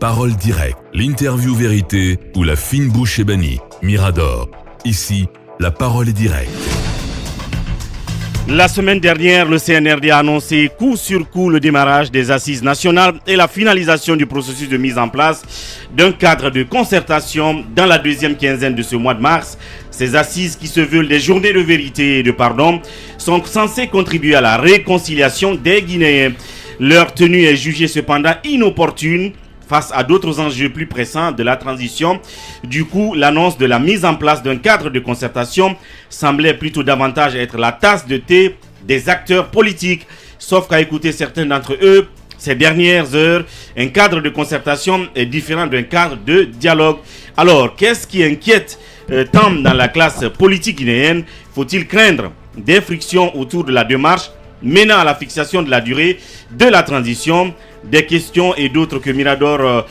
Parole directe, l'interview vérité ou la fine bouche ébanie. Mirador. Ici, la parole est directe. La semaine dernière, le CNRD a annoncé coup sur coup le démarrage des assises nationales et la finalisation du processus de mise en place d'un cadre de concertation dans la deuxième quinzaine de ce mois de mars. Ces assises, qui se veulent des journées de vérité et de pardon, sont censées contribuer à la réconciliation des Guinéens. Leur tenue est jugée cependant inopportune face à d'autres enjeux plus pressants de la transition. Du coup, l'annonce de la mise en place d'un cadre de concertation semblait plutôt davantage être la tasse de thé des acteurs politiques. Sauf qu'à écouter certains d'entre eux, ces dernières heures, un cadre de concertation est différent d'un cadre de dialogue. Alors, qu'est-ce qui inquiète tant dans la classe politique guinéenne? Faut-il craindre des frictions autour de la démarche menant à la fixation de la durée de la transition? Des questions et d'autres que Mirador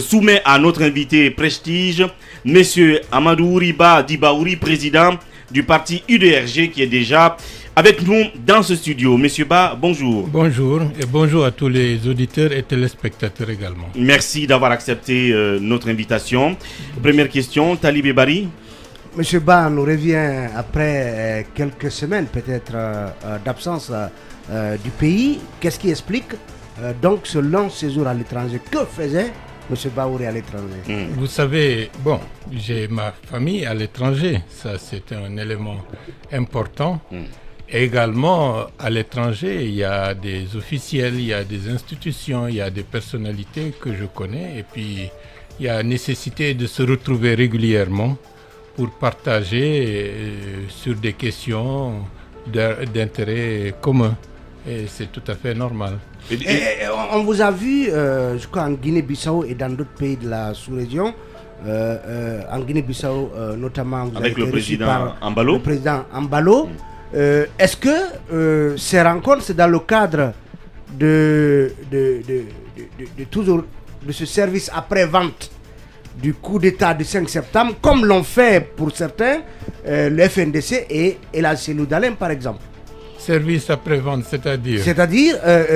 soumet à notre invité prestige, Monsieur Amadou Riba Dibaouri, président du parti UDRG, qui est déjà avec nous dans ce studio. Monsieur Ba, bonjour. Bonjour et bonjour à tous les auditeurs et téléspectateurs également. Merci d'avoir accepté notre invitation. Première question, Talibé Bari. Monsieur Ba nous revient après quelques semaines peut-être d'absence du pays. Qu'est-ce qui explique donc ce long séjour à l'étranger? Que faisait M. Baouri à l'étranger? Vous savez, j'ai ma famille à l'étranger, ça c'est un élément important. Et également à l'étranger, il y a des officiels, il y a des institutions, il y a des personnalités que je connais. Et puis il y a nécessité de se retrouver régulièrement pour partager sur des questions d'intérêt commun. Et c'est tout à fait normal. Et on vous a vu, je crois, en Guinée-Bissau et dans d'autres pays de la sous-région. En Guinée-Bissau, notamment, vous avec avez le été reçu président par Ambalo. le président Ambalo. Est-ce que ces rencontres, c'est dans le cadre de ce service après-vente du coup d'État du 5 septembre, comme l'ont fait pour certains le FNDC et la Cellou Dalein, par exemple? Service après-vente, c'est-à-dire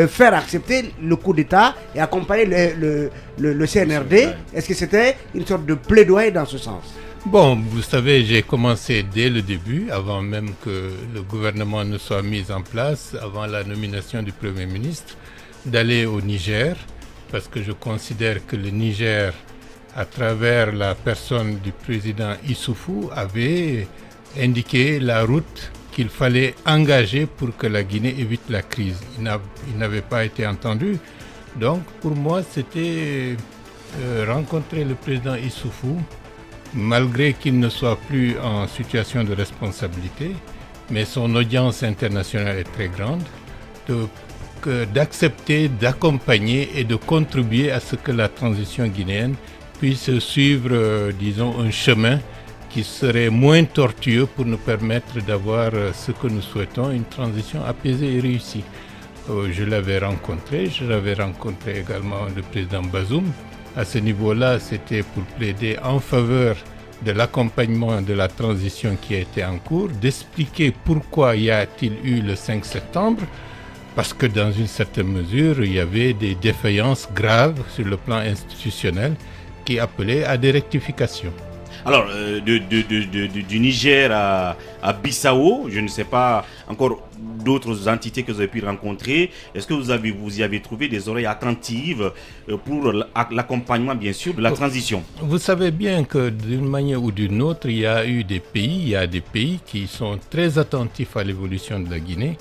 faire accepter le coup d'État et accompagner le CNRD. Est-ce que c'était une sorte de plaidoyer dans ce sens? Vous savez, j'ai commencé dès le début, avant même que le gouvernement ne soit mis en place, avant la nomination du Premier ministre, d'aller au Niger, parce que je considère que le Niger, à travers la personne du président Issoufou, avait indiqué la route qu'il fallait engager pour que la Guinée évite la crise. Il n'avait pas été entendu. Donc pour moi, c'était rencontrer le président Issoufou, malgré qu'il ne soit plus en situation de responsabilité, mais son audience internationale est très grande, d'accepter, d'accompagner et de contribuer à ce que la transition guinéenne puisse suivre, un chemin qui serait moins tortueux pour nous permettre d'avoir ce que nous souhaitons, une transition apaisée et réussie. Je l'avais rencontré également le président Bazoum. À ce niveau-là, c'était pour plaider en faveur de l'accompagnement de la transition qui était en cours, d'expliquer pourquoi y a-t-il eu le 5 septembre, parce que dans une certaine mesure, il y avait des défaillances graves sur le plan institutionnel qui appelaient à des rectifications. Alors, du Niger à Bissau, je ne sais pas encore d'autres entités que vous avez pu rencontrer. Est-ce que vous y avez trouvé des oreilles attentives pour l'accompagnement, bien sûr, de la transition? Vous savez bien que d'une manière ou d'une autre, il y a des pays qui sont très attentifs à l'évolution de la Guinée,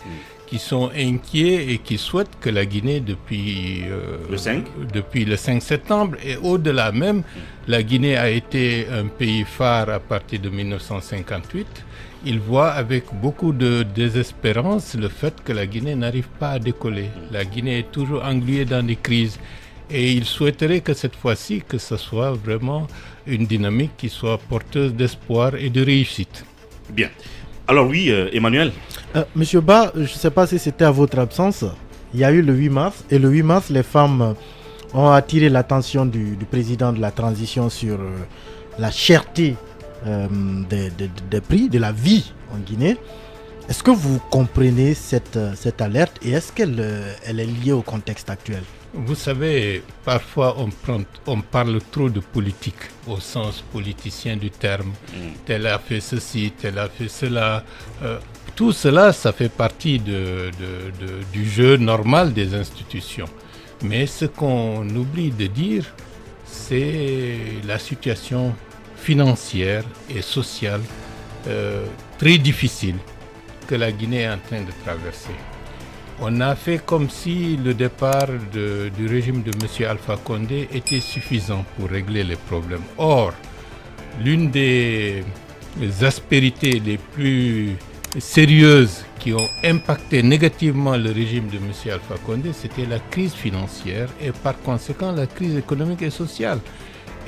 qui sont inquiets et qui souhaitent que la Guinée, depuis le 5 septembre et au-delà même, la Guinée a été un pays phare à partir de 1958. Ils voient avec beaucoup de désespérance le fait que la Guinée n'arrive pas à décoller. La Guinée est toujours engluée dans des crises et ils souhaiteraient que cette fois-ci, que ce soit vraiment une dynamique qui soit porteuse d'espoir et de réussite. Bien. Alors oui, Emmanuel. Monsieur Ba, je ne sais pas si c'était à votre absence, il y a eu le 8 mars, et le 8 mars, les femmes ont attiré l'attention du président de la transition sur la cherté des prix, de la vie en Guinée. Est-ce que vous comprenez cette alerte et est-ce qu'elle est liée au contexte actuel? Vous savez, parfois on parle trop de politique au sens politicien du terme. Tel a fait ceci, tel a fait cela. Tout cela, ça fait partie du jeu normal des institutions. Mais ce qu'on oublie de dire, c'est la situation financière et sociale très difficile que la Guinée est en train de traverser. On a fait comme si le départ du régime de M. Alpha Condé était suffisant pour régler les problèmes. Or, l'une des aspérités les plus sérieuses qui ont impacté négativement le régime de M. Alpha Condé, c'était la crise financière et par conséquent la crise économique et sociale.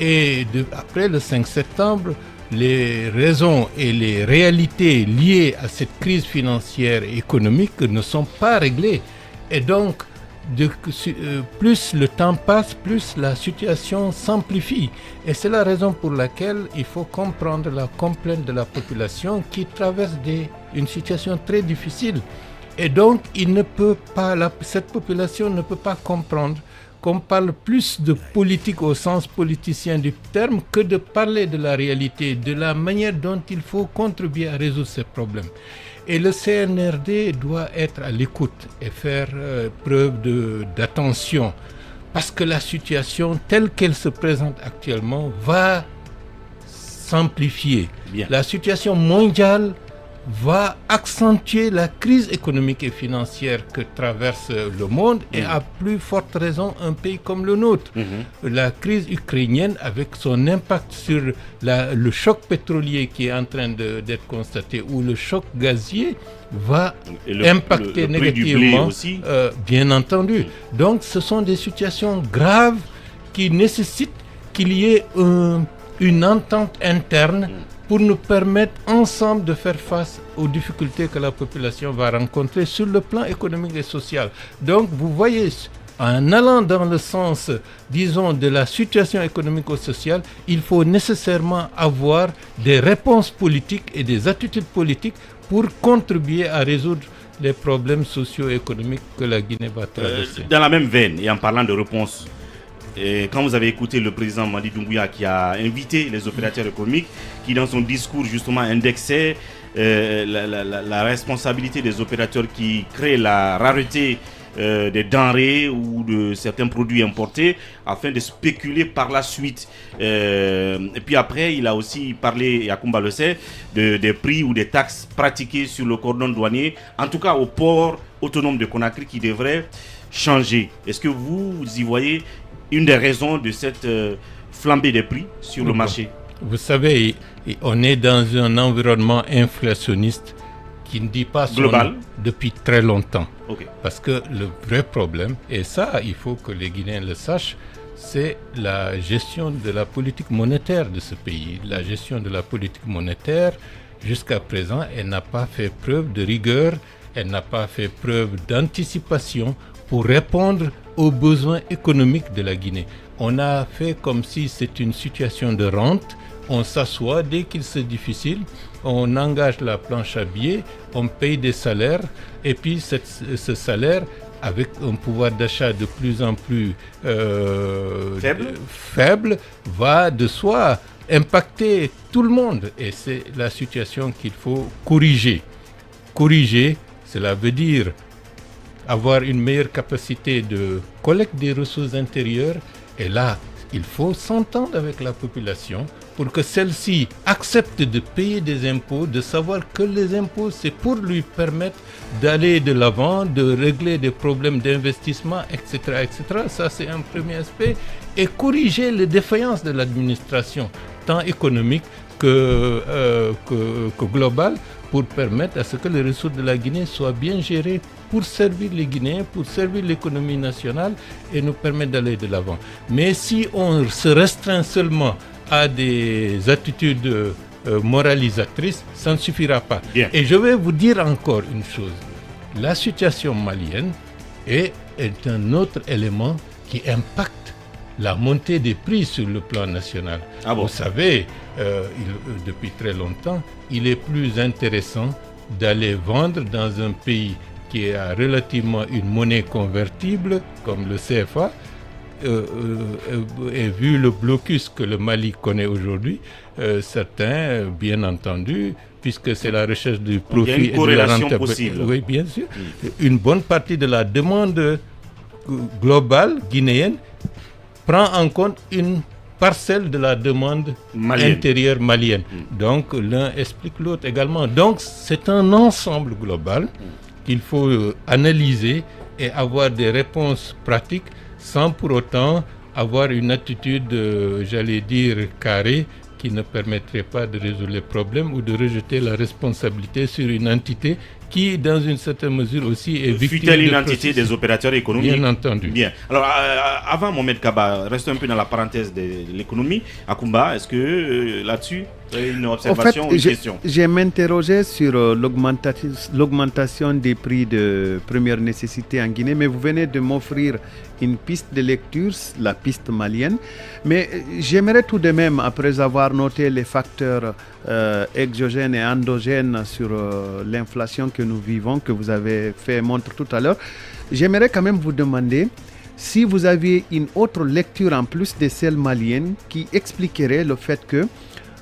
Et après le 5 septembre, les raisons et les réalités liées à cette crise financière et économique ne sont pas réglées. Et donc, plus le temps passe, plus la situation s'amplifie. Et c'est la raison pour laquelle il faut comprendre la complainte de la population qui traverse une situation très difficile. Et donc, cette population ne peut pas comprendre qu'on parle plus de politique au sens politicien du terme que de parler de la réalité, de la manière dont il faut contribuer à résoudre ces problèmes. Et le CNRD doit être à l'écoute et faire preuve d'attention parce que la situation telle qu'elle se présente actuellement va s'amplifier. Bien. La situation mondiale va accentuer la crise économique et financière que traverse le monde et à plus forte raison un pays comme le nôtre. La crise ukrainienne avec son impact sur le choc pétrolier qui est en train d'être constaté ou le choc gazier va impacter négativement, bien entendu. Donc ce sont des situations graves qui nécessitent qu'il y ait une entente interne pour nous permettre ensemble de faire face aux difficultés que la population va rencontrer sur le plan économique et social. Donc vous voyez, en allant dans le sens, disons, de la situation économico-sociale, il faut nécessairement avoir des réponses politiques et des attitudes politiques pour contribuer à résoudre les problèmes socio-économiques que la Guinée va traverser. Dans la même veine, et en parlant de réponses, et quand vous avez écouté le président Mamadi Doumbouya qui a invité les opérateurs économiques, qui dans son discours justement indexait la responsabilité des opérateurs qui créent la rareté des denrées ou de certains produits importés afin de spéculer par la suite. Et puis après, il a aussi parlé, Yacoumba le sait, des prix ou des taxes pratiquées sur le cordon douanier, en tout cas au port autonome de Conakry qui devrait changer. Est-ce que vous y voyez une des raisons de cette flambée des prix sur le marché? Vous savez, on est dans un environnement inflationniste qui ne dit pas son nom depuis très longtemps. Parce que le vrai problème, et ça, il faut que les Guinéens le sachent, c'est la gestion de la politique monétaire de ce pays. La gestion de la politique monétaire, jusqu'à présent, elle n'a pas fait preuve de rigueur, elle n'a pas fait preuve d'anticipation pour répondre aux besoins économiques de la Guinée. On a fait comme si c'était une situation de rente. On s'assoit dès qu'il c'est difficile, on engage la planche à billets, on paye des salaires et puis ce salaire, avec un pouvoir d'achat de plus en plus faible, va de soi impacter tout le monde. Et c'est la situation qu'il faut corriger. Corriger, cela veut dire avoir une meilleure capacité de collecte des ressources intérieures. Et là, il faut s'entendre avec la population pour que celle-ci accepte de payer des impôts, de savoir que les impôts, c'est pour lui permettre d'aller de l'avant, de régler des problèmes d'investissement, etc., etc. Ça, c'est un premier aspect. Et corriger les défaillances de l'administration, tant économique que globale, pour permettre à ce que les ressources de la Guinée soient bien gérées pour servir les Guinéens, pour servir l'économie nationale et nous permettre d'aller de l'avant. Mais si on se restreint seulement à des attitudes moralisatrices, ça ne suffira pas. Bien. Et je vais vous dire encore une chose. La situation malienne est un autre élément qui impacte la montée des prix sur le plan national. Ah bon? Vous savez, depuis très longtemps, il est plus intéressant d'aller vendre dans un pays qui a relativement une monnaie convertible comme le CFA, et vu le blocus que le Mali connaît aujourd'hui, certains, bien entendu, puisque c'est la recherche du profit et de la rentabilité possible. Oui, bien sûr. Une bonne partie de la demande globale guinéenne prend en compte une parcelle de la demande intérieure malienne. Donc l'un explique l'autre également. Donc c'est un ensemble global qu'il faut analyser et avoir des réponses pratiques sans pour autant avoir une attitude, j'allais dire, carrée, qui ne permettrait pas de résoudre les problèmes ou de rejeter la responsabilité sur une entité qui, dans une certaine mesure aussi, est victime fut-elle une entité des opérateurs économiques? Bien entendu. Bien. Alors, avant Mohamed Kaba, restons un peu dans la parenthèse de l'économie. Akoumba, est-ce que là-dessus, une observation ou une question? Je m'interrogeais sur l'augmentation des prix de première nécessité en Guinée, mais vous venez de m'offrir une piste de lecture, la piste malienne. Mais j'aimerais tout de même, après avoir noté les facteurs exogènes et endogènes sur l'inflation que nous vivons, que vous avez fait montre tout à l'heure, j'aimerais quand même vous demander si vous aviez une autre lecture en plus de celle malienne qui expliquerait le fait que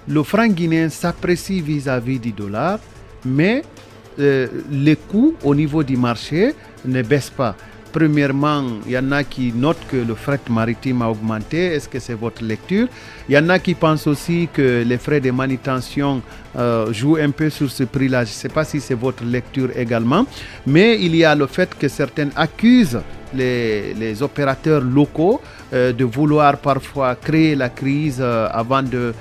le franc guinéen s'apprécie vis-à-vis du dollar, mais les coûts au niveau du marché ne baissent pas. Premièrement, il y en a qui notent que le fret maritime a augmenté. Est-ce que c'est votre lecture? Il y en a qui pensent aussi que les frais de manutention jouent un peu sur ce prix-là. Je ne sais pas si c'est votre lecture également. Mais il y a le fait que certains accusent les opérateurs locaux de vouloir parfois créer la crise avant de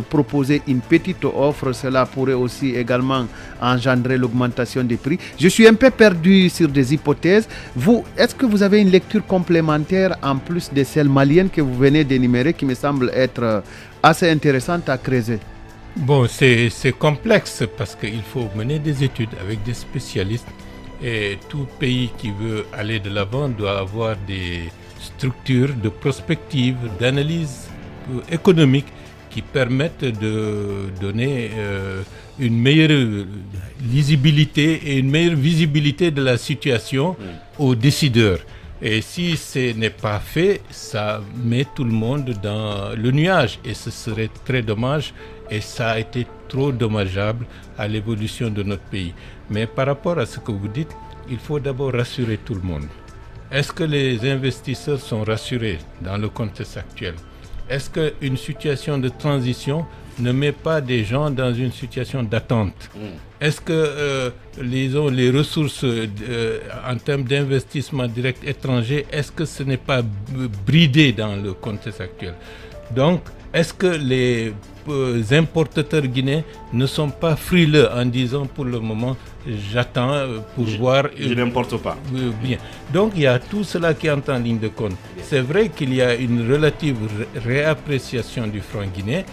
proposer une petite offre. Cela pourrait aussi également engendrer l'augmentation des prix. Je suis un peu perdu sur des hypothèses. Vous, est-ce que vous avez une lecture complémentaire en plus de celle malienne que vous venez d'énumérer qui me semble être assez intéressante à creuser? Bon, c'est complexe parce qu'il faut mener des études avec des spécialistes. Et tout pays qui veut aller de l'avant doit avoir des structures de prospective, d'analyse économique qui permettent de donner une meilleure lisibilité et une meilleure visibilité de la situation aux décideurs. Et si ce n'est pas fait, ça met tout le monde dans le nuage et ce serait très dommage et ça a été trop dommageable à l'évolution de notre pays. Mais par rapport à ce que vous dites, il faut d'abord rassurer tout le monde. Est-ce que les investisseurs sont rassurés dans le contexte actuel? Est-ce qu'une situation de transition ne met pas des gens dans une situation d'attente? Est-ce que les ressources en termes d'investissement direct étranger, est-ce que ce n'est pas bridé dans le contexte actuel? Donc, est-ce que les importateurs guinéens ne sont pas frileux en disant pour le moment j'attends pour voir... Je n'importe pas. Bien. Donc il y a tout cela qui entre en ligne de compte. C'est vrai qu'il y a une relative réappréciation du franc guinéen,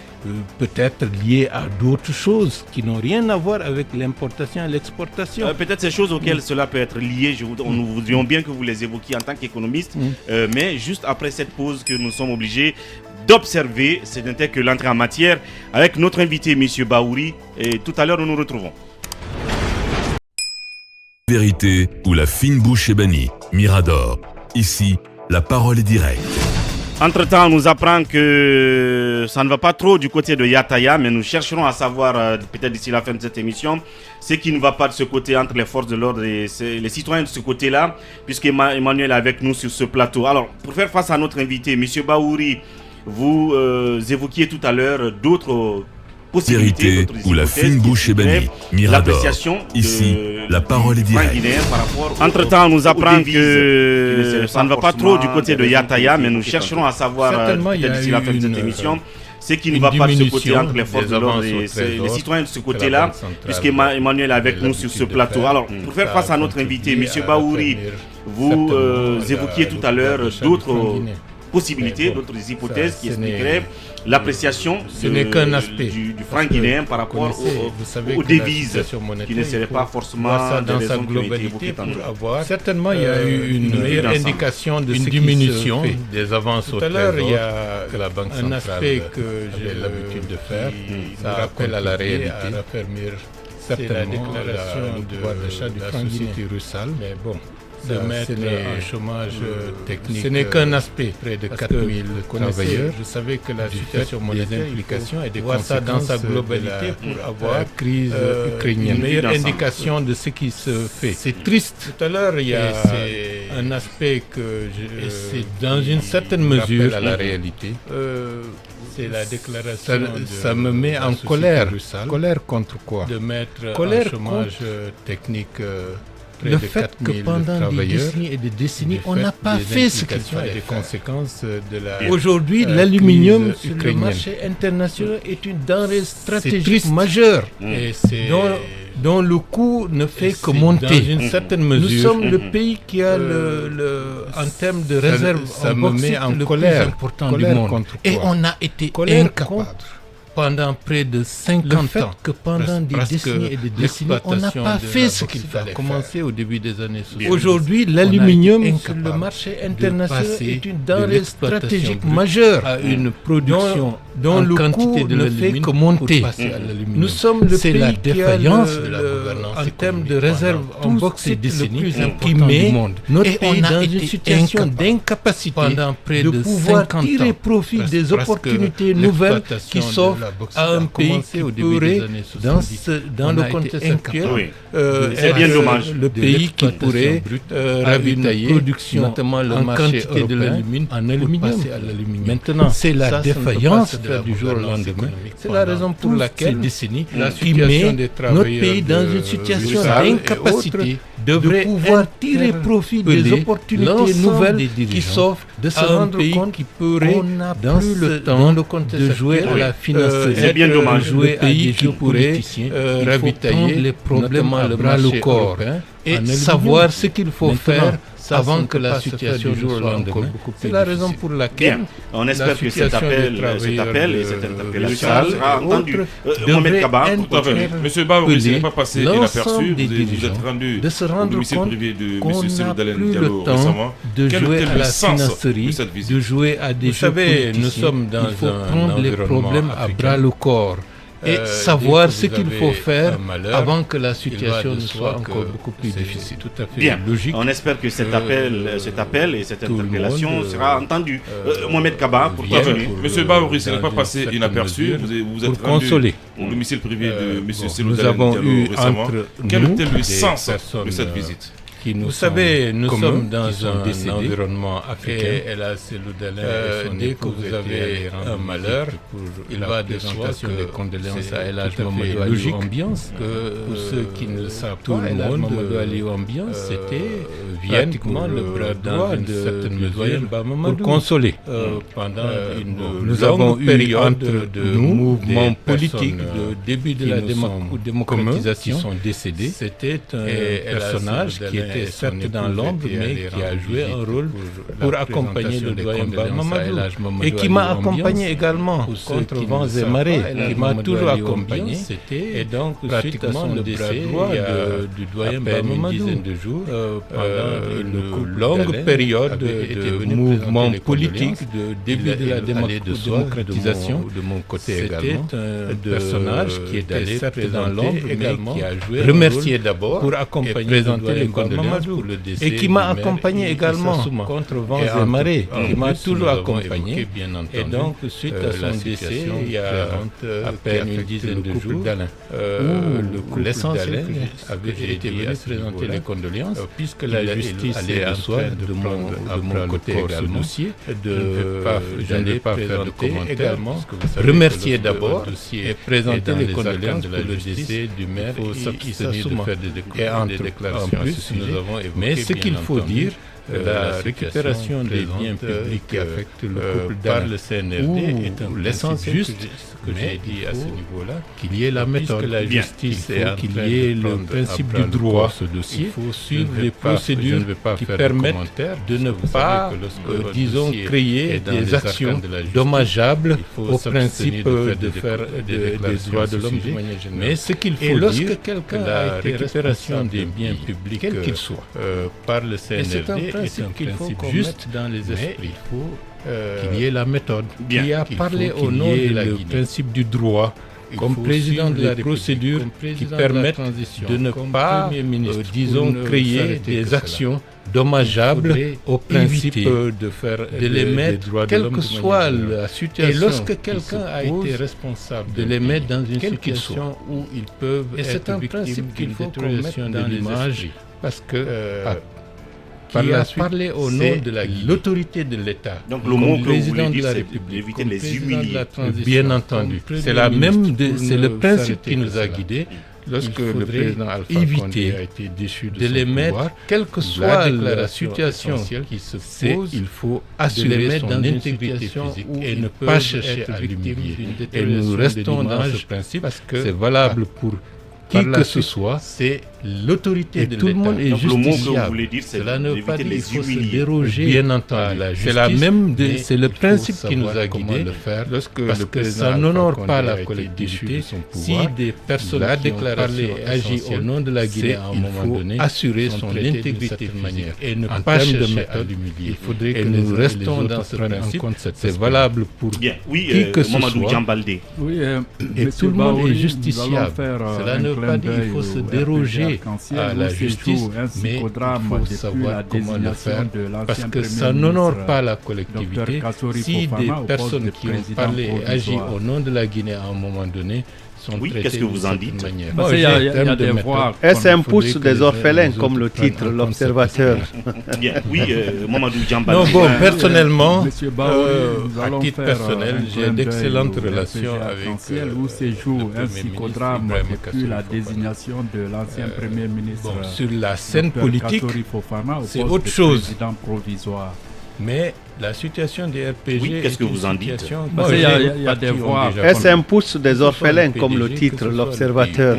peut-être liée à d'autres choses qui n'ont rien à voir avec l'importation et l'exportation. Peut-être ces choses auxquelles cela peut être lié, nous voudrions bien que vous les évoquiez en tant qu'économiste, mais juste après cette pause que nous sommes obligés d'observer, ce n'était que l'entrée en matière avec notre invité, M. Bahouri, et tout à l'heure nous nous retrouvons. Vérité ou la fine bouche ébanie, Mirador. Ici, la parole est directe. Entre-temps, on nous apprend que ça ne va pas trop du côté de Yataya, mais nous chercherons à savoir, peut-être d'ici la fin de cette émission, ce qui ne va pas de ce côté entre les forces de l'ordre et les citoyens de ce côté-là, puisqu'Emmanuel est avec nous sur ce plateau. Alors, pour faire face à notre invité, M. Bahouri, vous évoquiez tout à l'heure d'autres possibilités, d'autres ou la fine bouche ébanie, Mirador. Ici, la parole est directe. Entre-temps, on nous apprend que ça ne va pas trop du côté de Yataya, mais nous chercherons à savoir, d'ici la fin de cette émission, ce qui ne va pas de ce côté entre les forces de l'ordre et les citoyens de ce côté-là, puisqu'Emmanuel est avec nous sur ce plateau. Alors, pour faire face à notre invité, M. Bahouri, vous évoquiez tout à du d'autres possibilités, d'autres hypothèses qui expliqueraient l'appréciation du franc guinéen par rapport aux devises qui ne seraient pas forcément dans sa globalité pour avoir. Certainement, il y a eu une meilleure indication de une diminution des avances au trésor. Tout à l'heure, il y a un aspect que j'ai l'habitude de faire, ça rappelle à la réalité, à raffermir certainement la déclaration de la société Rusal, mais bon, de mettre un chômage technique. Ce n'est qu'un aspect, près de 4000 travailleurs. Je savais que la situation monétaire, implications et des conséquences dans sa globalité pour avoir la crise ukrainienne. Une meilleure indication de ce qui se fait. C'est triste. Tout à l'heure, il y a un aspect que c'est dans une certaine mesure à la réalité. C'est la déclaration. Ça me met en colère. Colère contre quoi? De mettre un chômage technique. Le fait que pendant des décennies et des décennies, on n'a pas fait ce qu'il fallait. Des conséquences de la. Aujourd'hui, l'aluminium sur le marché international est une denrée stratégique majeure, dont le coût ne fait que monter. Dans une certaine mesure, nous sommes le pays qui a en termes de réserve en bauxite le plus important du monde. Et on a été incapable. Pendant près de 50 ans, que pendant des décennies et des décennies, on n'a pas fait ce qu'il fallait commencer au début des années 60. Aujourd'hui, l'aluminium sur le marché international est une denrée stratégique majeure à une production dont le coût ne fait que monter. Nous sommes le pays qui a en termes de réserve en bauxite le plus important du monde. Notre pays dans une situation d'incapacité pendant près de pouvoir tirer profit des opportunités nouvelles qui s'offrent à un pays qui pourrait, dans le contexte actuel, c'est bien dommage. Le pays qui pourrait ravitailler production, notamment le marché de l'aluminium, en aluminium. Maintenant, c'est la défaillance du jour au lendemain. C'est la raison pour laquelle la situation des notre pays dans une situation d'incapacité devrait pouvoir tirer profit des opportunités nouvelles qui s'offrent, de se rendre compte qu'on n'a plus le temps de jouer à la finance. C'est bien dommage. Jouer à des qui pourraient ravitailler les problèmes à bras le corps et savoir ce qu'il faut faire avant que la situation du jour au lendemain. C'est la raison pour laquelle on espère que cet appel et cette interpellation sera entendu. Mohamed Kaba, Monsieur Ba, vous ne laissez pas passer inaperçu. Vous êtes rendu au domicile privé de M. Seloudalen Diallo récemment. Quel était le sens de cette visite? De jouer à des jeux politiciens. Nous sommes dans un environnement à bras le corps. Et savoir ce qu'il faut faire avant que la situation ne soit encore beaucoup plus difficile. Tout à fait bien. Logique. On espère que cet appel et cette interpellation sera entendu. Mohamed Kaba, pour terminer. Monsieur Ba, vous ne laissez pas passer inaperçu. Vous êtes rendu au domicile privé de M. Seloudalen Diallo récemment. Quel était le sens de cette visite? Vous savez, nous sommes dans un environnement africain. Et là, dès que vous avez un malheur, il va de soi que les condoléances à El Hadj Mamadou Aliou Ambiance. Pour ceux qui ne le savent pas, El Hadj Mamadou Aliou Ambiance, c'était pratiquement le bras droit de certaines mesures pour consoler. Pendant une longue période de mouvements politiques, de début de la démocratisation, qui sont décédés. C'était un personnage qui était certes dans l'ombre, mais qui a joué un rôle pour accompagner le doyen Ba Mamadou et qui m'a accompagné également contre vents et marées, qui m'a toujours accompagné. Et donc, suite à son décès, du doyen Ba Mamadou, une dizaine de jours, pendant une longue période de mouvements politiques, de début de la démocratisation, de mon côté également, un personnage qui était certes dans l'ombre, mais qui a joué remercié d'abord pour accompagner présenter les condoléances et qui m'a accompagné également contre vents et marées, qui m'a toujours accompagné. Et donc, suite à son décès, il y a à peine une dizaine de jours, le couple d'Alain avait été venu présenter les condoléances, puisque la justice est en train de mon côté également. Je n'ai pas fait de commentaire, remercier d'abord et présenter les condoléances pour le décès du maire qui s'abstenir de faire des déclarations à ce sujet. Mais ce qu'il faut dire, la récupération des biens publics qui affectent le couple par le CNRD est un principe juste, ce que j'ai dit à ce niveau-là, qu'il y ait la méthode, que la justice et qu'il y ait le principe du droit, ce dossier, il faut suivre les procédures qui permettent de ne pas, disons, créer des actions dommageables au principe de faire des droits de l'homme. Mais ce qu'il faut dire, que la récupération des biens publics, quel qu'il soit, par le CNRD, est un principe juste dans les esprits. Il faut qu'il y ait la méthode qui a parlé au nom du principe du droit comme président de la procédure qui permettent de ne pas, disons, créer des actions dommageables au principe de faire de les mettre, quelle que soit la situation. Et lorsque quelqu'un a été responsable, de les mettre dans une situation où ils peuvent être victimes d'une détérioration de l'image, parce que qui a parlé au nom de l'autorité de l'État. Donc le mot que vous voulez dire, c'est d'éviter les humilier. Bien entendu. C'est le principe qui nous a guidés. Lorsque le président Alpha Condé a été déchu de les mettre, quelle que soit la situation qui se pose, il faut assurer son intégrité physique et ne pas chercher à l'humilier. Et nous restons dans ce principe parce que c'est valable pour qui que ce soit, c'est l'autorité de l'État. Tout le monde est justiciable. Cela ne veut pas dire qu'il faut se déroger. Bien entendu, à la justice, c'est le principe qui nous a guidés. Parce que ça n'honore pas la collectivité. Si des personnes qui ont parlé et agi au nom de la Guinée à un moment donné, assurer son intégrité manière et ne pas chercher à l'humilier. Et nous restons dans ce principe. C'est valable pour qui que ce soit. Et tout le monde est justiciable. Cela ne veut pas dire qu'il faut se déroger à la justice, mais il faut savoir comment le faire parce que ça n'honore pas la collectivité. Si des personnes qui ont parlé et agi au nom de la Guinée à un moment donné sont traitées qu'est-ce que vous en dites? Est-ce un pouce des orphelins comme le titre L'Observateur? Mamadou Djambal. Non, bon, personnellement, à titre personnel, j'ai d'excellentes relations avec où séjour un psychodrame depuis la désignation de l'ancien Premier ministre. Sur la scène politique, c'est autre chose. Provisoire. Mais la situation des RPG, qu'est-ce que vous en dites? Il y a des voix. Est-ce un pouce des orphelins comme le titre L'Observateur?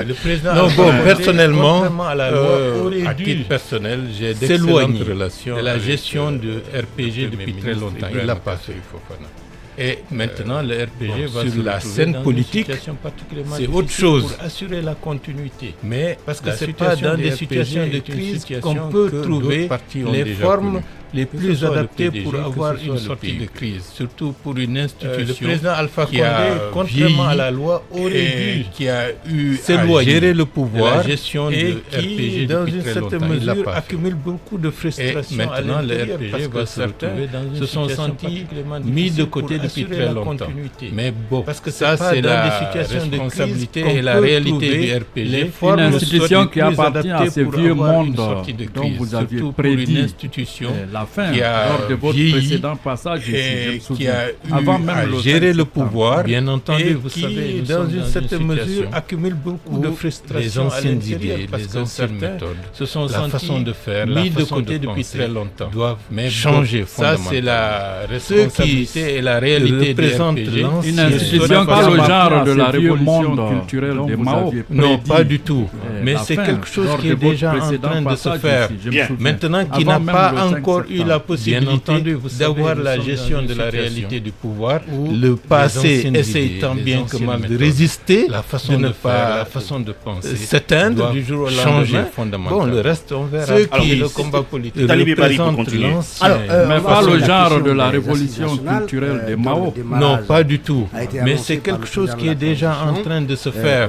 Le président. Non, bon, personnellement, à titre personnel, j'ai d'excellentes relations de la gestion de RPG depuis très longtemps. Il l'a pas fait, Fofana. Et maintenant, le RPG va sur la scène politique, c'est autre chose pour assurer la continuité. Mais parce que c'est pas dans des situations de crise qu'on peut trouver les formes les plus adaptées pour avoir une sortie de crise, surtout pour une institution. Le président Alpha Condé, contrairement à la loi, aurait dû qui a eu à gérer le pouvoir, la gestion de RPG dans une certaine mesure accumule beaucoup de frustration. Et maintenant, le RPG va se retrouver dans une situation se sont sentis mis de côté depuis très longtemps. Mais bon, parce que ça, c'est la responsabilité et la réalité du RPG. Une institution qui appartient à ce vieux monde dont vous aviez prédit une institution qui a lors de votre précédent passage ici, qui a eu avant même à gérer le pouvoir, bien entendu, vous savez, dans une certaine mesure, accumule beaucoup de frustrations. Les anciennes idées, les anciennes méthodes, se sont la façon de faire, mis de côté depuis très longtemps, doivent changer fondamentalement. Ça, c'est la responsabilité et la réalité des RPG. Une institution pas le genre de la révolution culturelle de Mao. Non, pas du tout. Mais c'est quelque chose qui est déjà en train de se faire. Maintenant, qui n'a pas encore eu la possibilité d'avoir la gestion de la réalité du pouvoir. Le passé essaye tant bien que mal de résister, la façon de faire, la façon de penser, s'éteindre du jour au lendemain. Bon, le reste, on verra. Ceux qui le combat politique représentent l'ancien. Mais pas le genre de la révolution culturelle de Mao. Non, pas du tout. Mais c'est quelque chose qui est déjà en train de se faire.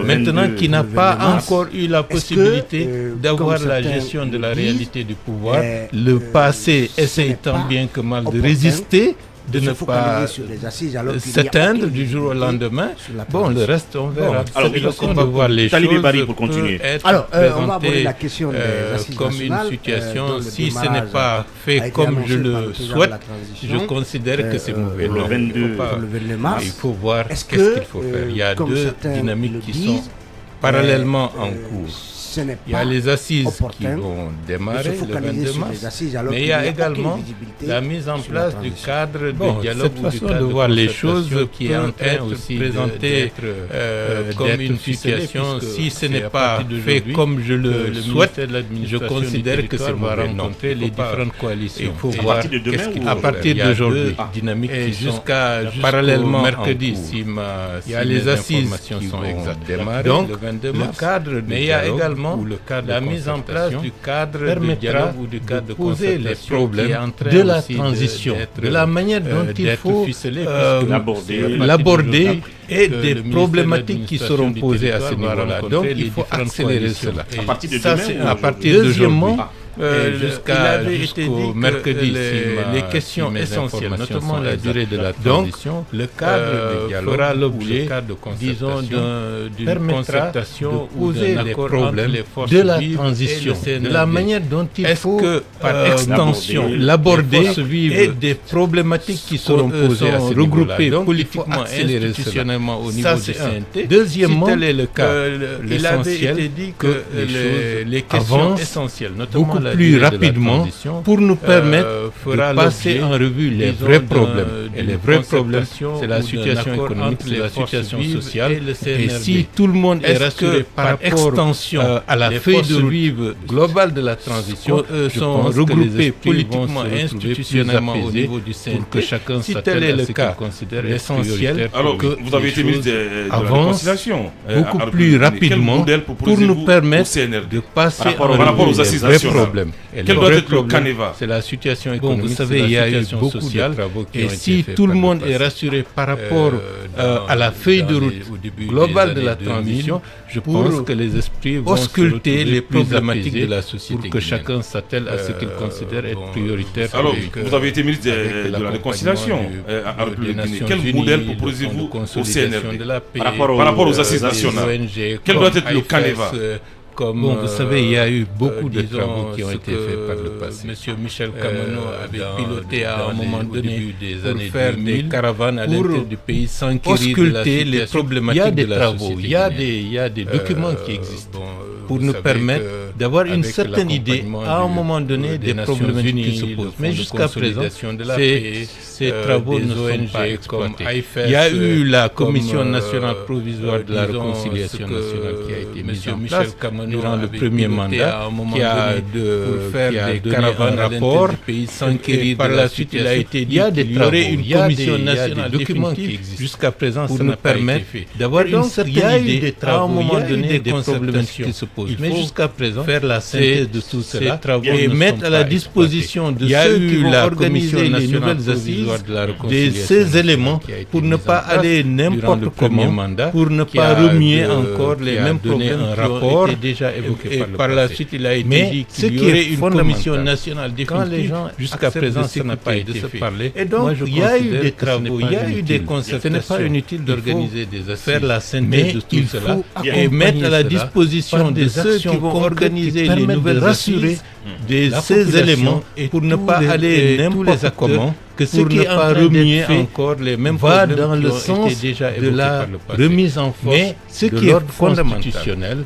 Maintenant, qui n'a pas encore eu la possibilité d'avoir la gestion de la réalité du pouvoir. Le passé essaye tant bien que mal de résister, de ne pas s'éteindre du jour au lendemain. Bon, le reste, on verra. Alors, on va voir les choses pour continuer. Alors, on va aborder la question des assises comme une situation, si ce n'est pas fait comme je le souhaite, je considère que c'est mauvais. Le 22 mars, il faut voir qu'est-ce qu'il faut faire. Il y a deux dynamiques qui sont parallèlement en cours. Il y a les assises qui vont démarrer le 22 mars, mais il y a également la mise en place du cadre de dialogue ou du cadre de voir les choses qui est en train aussi de présenter comme une situation. Si ce n'est pas fait comme je le souhaite, je considère que ça va rencontrer les différentes coalitions. Il faut voir à partir d'aujourd'hui, dynamique jusqu'à parallèlement mercredi. Il y a les assises qui vont démarrer le 22 mars, mais il y a également Deuxièmement, la mise en place du cadre de dialogue ou du cadre de poser les problèmes de la transition, de la manière dont il faut l'aborder et des problématiques qui seront posées à ce niveau-là. Donc il faut accélérer cela. À partir de deuxièmement, jusqu'au mercredi, les questions essentielles, notamment la durée de la transition, le cadre de dialogue fera l'objet, disons, d'une concertation ou d'un accord entre les forces de la transition, de la manière dont il faut, par extension, l'aborder et des problématiques qui seront posées à ce regroupées politiquement et institutionnellement au niveau du CNT. Deuxièmement, tel est le cas, l'essentiel, que les questions essentielles, notamment plus rapidement, pour nous permettre de passer en revue les vrais problèmes. Et les vrais problèmes, c'est la situation économique, c'est la situation sociale. Et si tout le monde est rassuré par extension à la feuille de route globale de la transition, sont regroupés politiquement et institutionnellement au niveau du CNT, pour que chacun s'attelle à ce qu'il considère l'essentiel. Alors, vous avez été ministre de la Réconciliation. Beaucoup plus rapidement pour nous permettre de passer en revue les vrais problèmes. Quel doit être le canevas? C'est la situation économique. Vous savez, il y a eu beaucoup de travaux qui ont été faits. Et si tout le monde est rassuré par rapport à la feuille de route globale de la transition, je pense que les esprits vont ausculter les problématiques de la société pour que chacun s'attelle à ce qu'il considère être prioritaire. Alors, vous avez été ministre de la Réconciliation en République Guinée. Quel modèle proposez-vous au CNRD par rapport aux assises nationales? Quel doit être le canevas? Vous savez, il y a eu beaucoup de travaux qui ont été faits par le passé. Monsieur Michel Camano avait piloté à un moment donné pour faire des caravanes à l'intérieur du pays sans ausculter les problématiques de la société. Il y a des documents qui existent pour nous permettre d'avoir une certaine idée à un moment donné des problématiques qui se posent. Mais jusqu'à présent, ces travaux ne sont pas exploités. Il y a eu la Commission nationale provisoire de la réconciliation nationale qui a été mise en place durant le premier mandat, qui a fait des caravanes rapports s'enquérir. Par la suite, il a été dit qu'il y aurait une commission nationale définitive. Jusqu'à présent, ça nous permet d'avoir une certaine idée à un moment donné des problématiques qui se posent. Mais jusqu'à présent, faire la synthèse de tout cela et mettre à la disposition de ceux qui vont organiser les nouvelles assises de ces éléments pour ne pas aller n'importe comment, pour ne pas remuer encore les mêmes problèmes qui ont été déjà évoqués par la suite. Il a été dit qu'il y aurait une commission nationale définitive. Jusqu'à présent, ça n'a pas été fait. Et donc, il y a eu des travaux, il y a eu des concertations. Ce n'est pas inutile d'organiser des assises, faire la synthèse de tout cela et mettre à la disposition de ceux qui vont organiser les nouvelles assises de ces éléments pour ne pas aller n'importe comment, que ce qui est en remuer encore les mêmes va dans le sens de la remise en force de l'ordre constitutionnel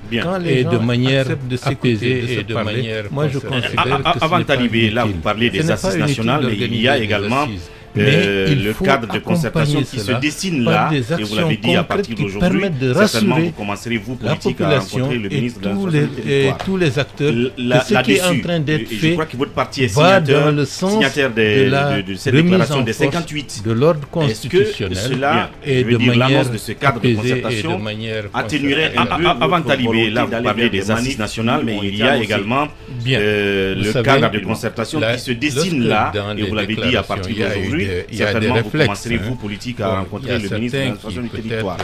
et de manière apaisée et de manière... Moi, je considère que avant d'arriver là, vous parlez des assises nationales, mais il y a également le cadre de concertation qui se dessine là, et vous l'avez dit à partir d'aujourd'hui, certainement vous commencerez, vous, politique, à rencontrer le ministre de la tous les acteurs, ce qui est en train d'être fait, je crois que votre parti est signataire de cette déclaration des 58 de l'ordre constitutionnel. Est-ce que cela, et de manière de ce cadre de concertation atténuerait un peu, avant d'arriver là, vous parlez des assises nationales, mais il y a également le cadre de concertation qui se dessine là, et vous l'avez dit à partir d'aujourd'hui. Certainement, vous commencerez, vous, politique, à rencontrer le ministre de l'administration du territoire.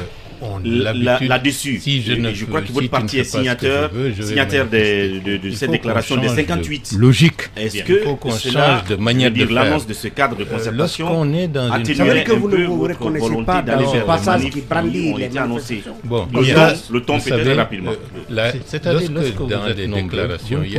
Là-dessus, je crois que votre parti est signataire de cette déclaration des 58. Logique. Est-ce que cela, de manière de l'annonce de ce cadre de concertation atténuerait un peu votre volonté d'aller vers les manifs qui ont été annoncés? Bon, le ton peut-être rapidement. C'est-à-dire lorsque dans des déclarations, il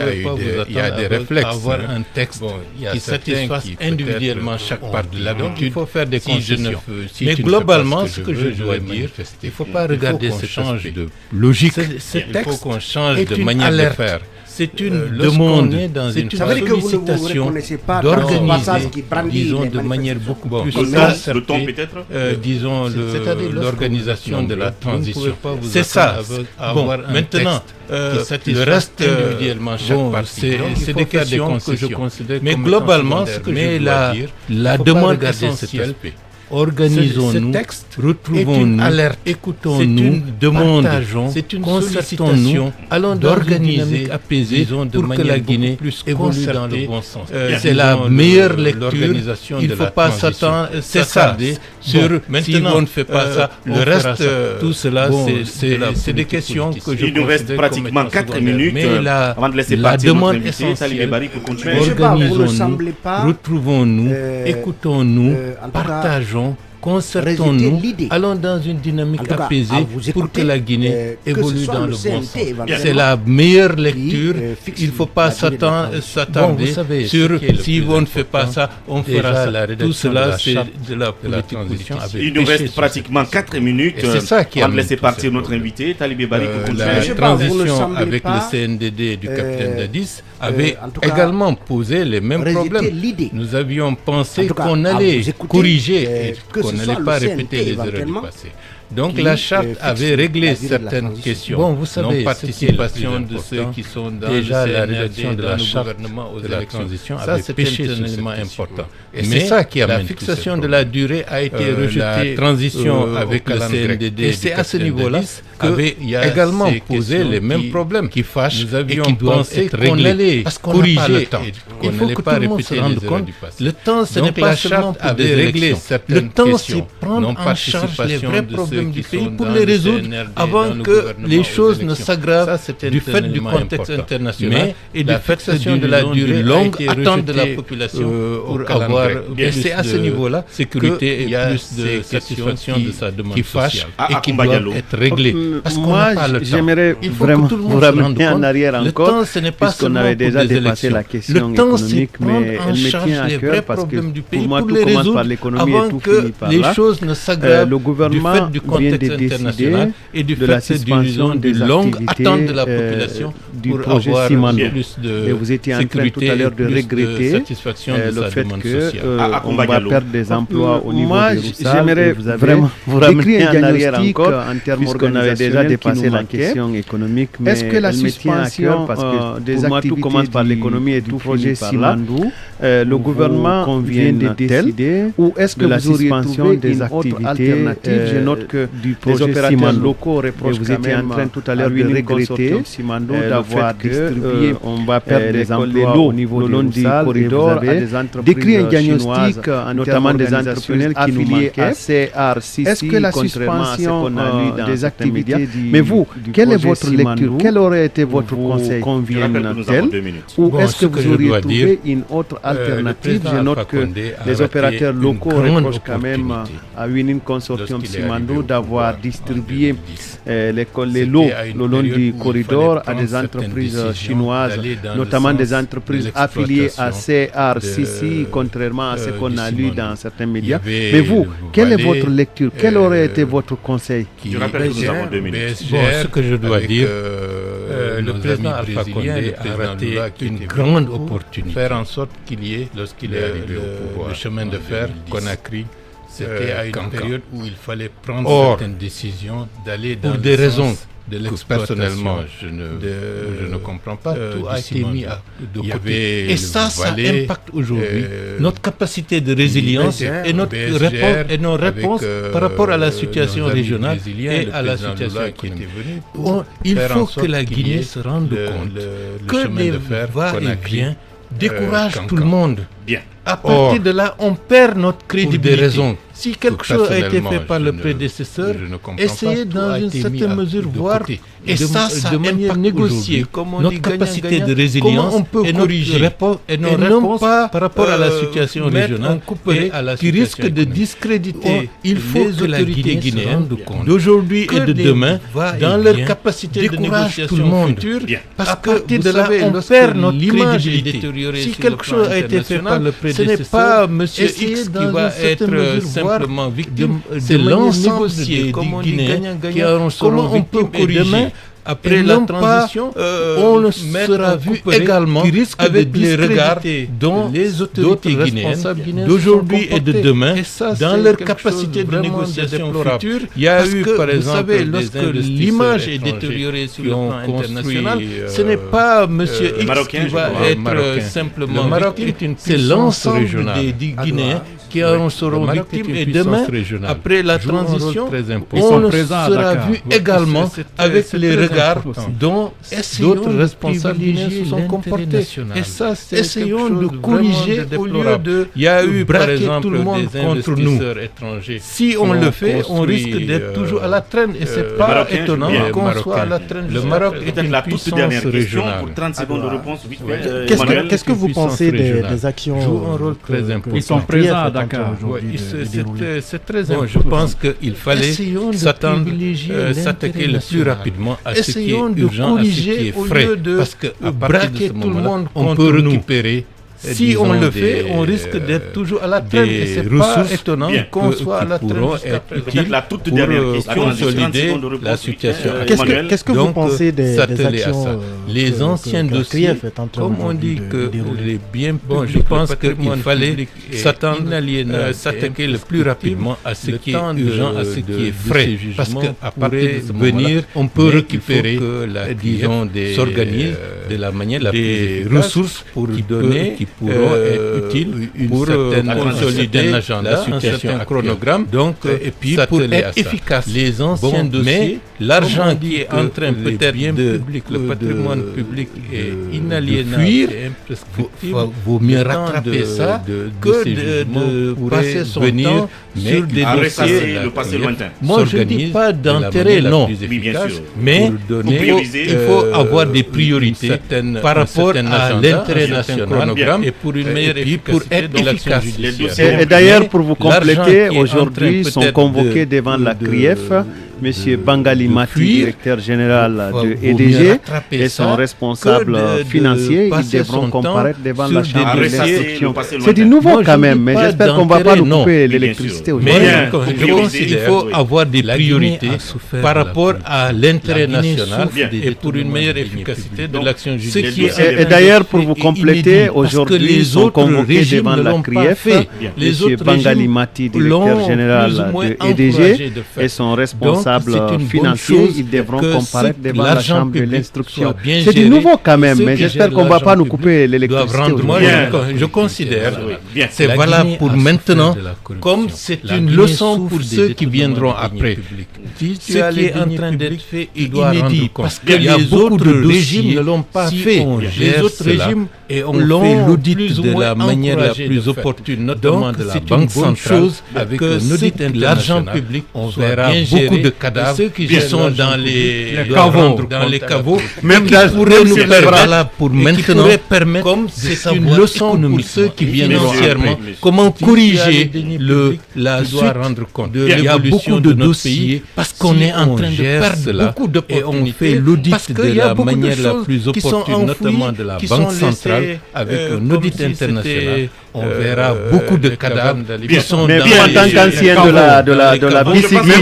y a des réflexes, avoir un texte qui satisfasse individuellement chaque part de l'habitude. Il faut faire des concessions. Mais globalement, ce que je dois dire, il ne faut pas regarder ce change de logique. Ce texte qu'on change de manière de faire. C'est une demande, c'est une sollicitation d'organiser, disons, de manière beaucoup plus concertée, disons, l'organisation de la transition. C'est ça. Bon, maintenant, le reste, individuellement, chaque partie, c'est des questions que je considère. Mais globalement, ce que je dois dire, la demande essentielle, organisons-nous, retrouvons-nous, écoutons-nous, partageons, concertons-nous, allons d'organiser, apaiser pour que la Guinée évolue dans le bon sens. C'est la meilleure lecture. Il ne faut pas s'attarder sur si on ne fait pas ça, le reste, tout cela, c'est des questions que je. Il nous reste pratiquement 4 minutes avant de laisser partir notre invité, Talibé Barry, pour continuer. Organisons-nous, retrouvons-nous, écoutons-nous, partageons, concertons-nous, allons dans une dynamique apaisée pour que la Guinée évolue dans le bon sens. C'est la meilleure lecture. Il ne faut pas s'attarder sur si on ne fait pas ça, on fera ça. Tout cela, c'est de la politique position. Il nous reste pratiquement 4 minutes avant de laisser partir notre invité, Talibé Barry, pour continuer. La transition avec le CNDD du capitaine Dadis avait également posé les mêmes problèmes. Nous avions pensé qu'on allait corriger et qu'on n'allait pas répéter les erreurs du passé. Donc la charte avait réglé certaines questions. Bon, vous savez, non-participation de ceux qui sont dans déjà la rédaction de la charte de la transition, ça c'est un élément important. Et c'est ça qui amène la fixation de la durée a été rejetée. La transition avec le CNDD, et c'est à ce niveau-là qu'il y a également posé les mêmes problèmes qui fâchent. Nous avions pensé qu'on allait corriger, qu'on n'allait pas répéter les erreurs du passé. Le temps, ce n'est pas seulement pour des élections. Le temps, c'est prendre en charge les vrais problèmes du pays pour les résoudre avant que les choses ne s'aggravent du fait du contexte international et du fait de la durée longue attente de la population pour avoir. Et c'est à ce niveau-là sécurité et plus de satisfaction de sa demande sociale et qui doit être réglée. Moi, j'aimerais vraiment vous ramener en arrière encore, puisqu'on avait déjà dépassé la question économique, mais elle me tient à cœur parce que pour moi, tout commence par l'économie et tout finit par là. Le gouvernement vient de décider et du de la suspension des longues attentes de la population du projet Simandou. Et vous étiez en train tout à l'heure de regretter le fait qu'on va perdre des emplois au niveau de Roussal. J'aimerais vraiment vous ramener en arrière encore, puisqu'on avait déjà dépassé la question économique, mais est-ce que la suspension des activités tout commence par l'économie et tout projet Simandou, le gouvernement vient de décider, ou est-ce que vous auriez trouvé des alternatives? Je note que les opérateurs locaux reprochent quand même tout à l'heure de regretter d'avoir distribué, on va perdre des emplois au niveau du corridor, décrit un diagnostic, notamment des entrepreneurs affiliés à CRCC. Est-ce que la suspension des activités, mais vous, quelle est votre lecture? Quel aurait été votre conseil? Convient-elle? Ou est-ce que vous auriez trouvé une autre alternative? Je note que les opérateurs locaux reprochent quand même à Winning Consortium Simandou d'avoir distribué les lots le long du corridor à des entreprises chinoises, notamment des entreprises affiliées à CRCC, contrairement à ce qu'on a lu dans certains médias. Mais vous, quelle est votre lecture? Quel aurait été votre conseil? Je rappelle que nous avons 2 minutes. Ce que je dois dire, le président Alpha Condé a raté une grande opportunité. Faire en sorte qu'il y ait, lorsqu'il est arrivé au pouvoir, le chemin de fer Conakry, c'était à une période où il fallait prendre certaines décisions, d'aller dans pour des raisons de l'exploitation. Personnellement, je ne comprends pas. Tout a été mis de côté. Et ça impacte aujourd'hui notre capacité de résilience et nos réponses par rapport à la situation régionale et à la situation économique. Il faut que la Guinée se rende compte que les va-et-vient découragent tout le monde. Bien. À partir de là, on perd notre crédibilité. Si quelque chose a été fait par le prédécesseur, essayez dans une certaine mesure voir, et ça de manière négociée, notre capacité de résilience on peut et corriger et non pas par rapport à la situation régionale qui risque de discréditer. Il faut que la Guinée se rende compte d'aujourd'hui et de demain dans leur capacité de négociation future, parce que de là, on perd notre crédibilité. Si quelque chose a été fait par le prédécesseur, ce n'est pas M. X qui va être simplement victime, c'est l'ensemble des Guinéens qui en seront victimes. Et demain, après la transition, on le sera vu également avec les regards dont les autorités guinéennes d'aujourd'hui et de demain, dans leur capacité de négociation future. Il y a eu, par exemple, lorsque l'image est détériorée sur le plan international, ce n'est pas M. X qui va être simplement victime, c'est l'ensemble des Guinéens qui qui en seront victimes. Et demain, après la transition, on sera vu également avec les regards dont d'autres responsables se sont comportés. Et ça, c'est essayons de corriger au lieu de braquer tout le monde contre nous. Si on le fait, on risque d'être toujours à la traîne. Et ce n'est pas étonnant qu'on soit à la traîne. Le Maroc est une puissance régionale. Pour 30 secondes de réponse. Qu'est-ce que vous pensez des actions jouent un rôle très important. Ils sont présents à Dakar aujourd'hui. C'est très important. Je pense qu'il fallait s'attaquer le plus rapidement à ce qui est urgent, à ce qui est frais. Parce qu'à partir de ce moment-là, on peut récupérer. Si on le fait, on risque d'être toujours à la traîne. Et ce n'est pas étonnant qu'on soit à la traîne. La toute dernière question, consolider la situation. Qu'est-ce que vous pensez des actions les anciens dossiers, comme on dit que les biens publics, je pense qu'il fallait s'attaquer le plus rapidement à ce qui est urgent, à ce qui est frais. Parce qu'à partir de ce moment-là, on peut récupérer, disons, des manière la plus ressources pour donner qui pourront être utiles pour consolider la situation, un chronogramme, donc, et puis pour être efficace. Les anciens dossiers, l'argent qui est en train peut-être le patrimoine public est inaliénable et imprescriptible. Vaut mieux rattraper ça que de passer son temps sur des dossiers. Moi, je ne dis pas d'enterrer, non, mais il faut avoir des priorités par rapport à l'intérêt national et pour une meilleure efficacité de l'action judiciaire. Et d'ailleurs, pour vous compléter, aujourd'hui sont convoqués devant la CRIEF M. Bangali Mati, directeur général de EDG, et son responsable financier. Ils devront comparaître devant la Chambre de l'instruction. C'est du nouveau quand même, mais j'espère qu'on ne va pas nous couper l'électricité aujourd'hui. Mais je considère qu'il faut avoir des priorités par rapport à l'intérêt national et pour une meilleure efficacité de l'action judiciaire. Et d'ailleurs, pour vous compléter, aujourd'hui, ils sont convoqués devant la CRIEF. M. Bangali Mati, directeur général de EDG, et son responsable financier, ils devront comparaître devant la Chambre de l'instruction. C'est du nouveau quand même, mais j'espère qu'on ne va pas nous couper l'électricité. Je considère que c'est valable pour maintenant, comme c'est une leçon pour ceux qui viendront après. Ce qui est en train d'être fait, il doit rendre compte. Parce que les autres régimes ne l'ont pas fait. Les autres régimes l'ont fait l'audit de la manière la plus opportune, notamment de la Banque centrale, avec un audit de l'argent public. On verra beaucoup de cadavres qui sont dans les caveaux, même qui pourraient nous permettre pour maintenant, comme c'est une leçon pour ceux qui viennent entièrement, comment corriger la suite de l'évolution de nos pays, parce qu'on est en train de perdre beaucoup de et on fait l'audit de la manière la plus opportune, notamment de la Banque centrale, avec un audit international. On verra beaucoup de cadavres qui sont mais en tant qu'ancien de la BCG,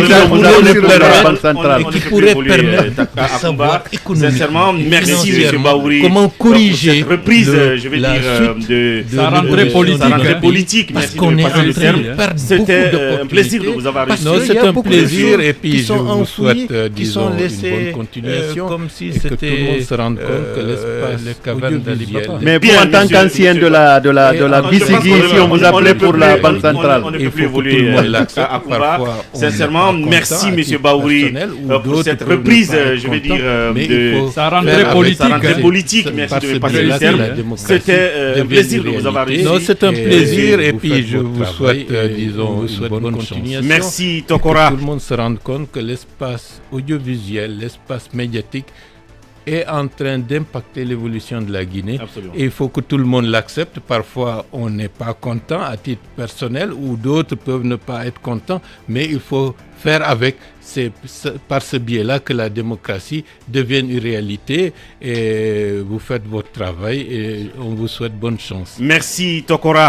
qui pourrait permettre de savoir économiquement, merci M. Baouri, comment corriger cette reprise, je vais dire, de sa rentrée politique. Parce qu'on est en train de perdre c'était un plaisir de vous avoir reçu. Non, c'est un plaisir et puis je vous souhaite, disons, une bonne continuation, comme si c'était tout le monde se rende compte que l'espace, les cavernes d'Alibaba. Mais vous, en tant qu'ancien de la BCG, si on vous appelait pour la Banque centrale, on ne peut plus évoluer à Cuba. Sincèrement, merci M. Baouri pour cette reprise, je vais dire, de sa rentrée politique. Merci de me passer le terme. C'était un plaisir de vous avoir reçu. Non, c'est un plaisir et puis je vous souhaite, disons, une bonne continuation. Merci Tokora. Que tout le monde se rende compte que l'espace audiovisuel, l'espace médiatique est en train d'impacter l'évolution de la Guinée. Absolument. Et il faut que tout le monde l'accepte. Parfois, on n'est pas content à titre personnel ou d'autres peuvent ne pas être contents, mais il faut faire avec. C'est par ce biais-là que la démocratie devient une réalité et vous faites votre travail et on vous souhaite bonne chance. Merci Tokora.